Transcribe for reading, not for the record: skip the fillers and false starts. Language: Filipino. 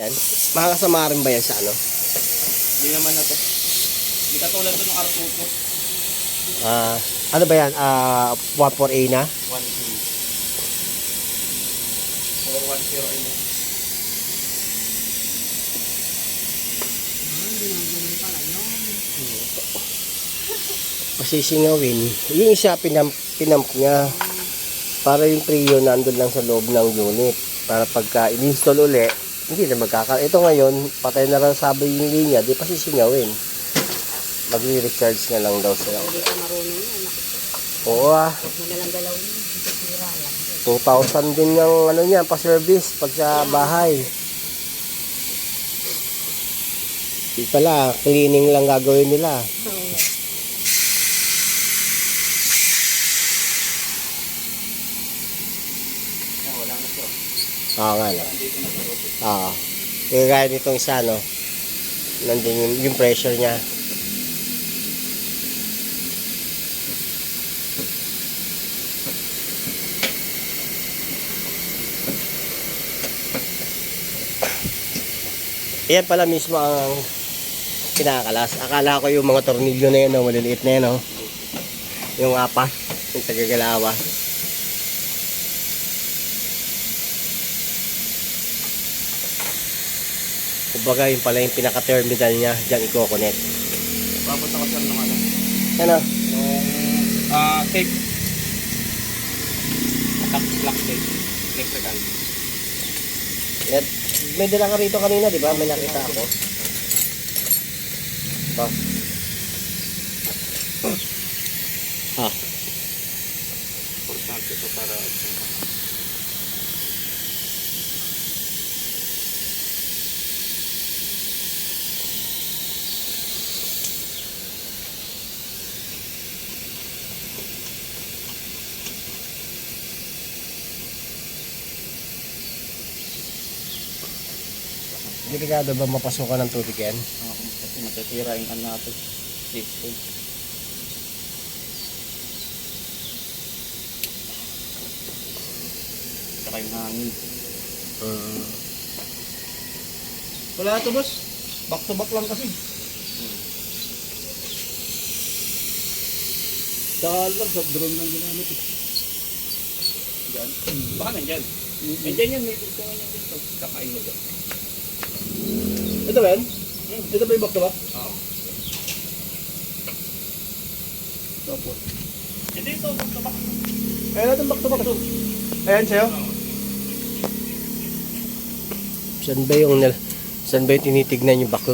Yan. Makakasama rin ba yan sa ano? Hindi naman na to. Hindi katulad to ng R2 to. Ano ba yan? 14A na? 1P. 410 na. Masisingawin. Yung isa pinamp niya para yung Prio nandun lang sa loob ng unit. Para pagka in-install uli, hindi na ito ngayon, patay na lang sabi yung linya, di pa sisingawin. Magre-recharge na lang daw sila. Hindi ka marunong yan. Oo Huwag mo nalang galawin. Sira lang. 2,000 din yung ano niya, pa-service pag sa bahay. Di pala, cleaning lang gagawin nila. Wala na to. Oo nga no. Andito na sa robot. Oo. Kaya nitong isa no, nandun yung pressure niya. Ayan pala mismo ang kinakalas. Akala ko yung mga tornilyo na yun, no, maliliit na yun, no? Yung apas, yung tagagalawa. Kumbaga yung pala yung pinaka-terminal niya, diyan i-connect. Babot ako sir ng ano. Ano? Yung tape. Black tape. Electrical. Yan. May dala ka rito kanina, di ba? May nakita ako. Ito. Importante ito para delikado ba mapasukan ng tubig yan? kasi matatira yung ano natin. System. Saka yung hangin. Wala to boss. Back to back lang kasi. Saka lang sa drone lang ginamit eh. Diyan. Baka nandyan. Nandyan yan. May dito nga yan dito. Kakain mo dyan. Ito ba yan? Ito ba yung back to back? Oo. Tapos. Hindi ito. Back-to-back. Ayan natin back to back. Ayan sa'yo. Saan ba yung tinitignan yung back to back?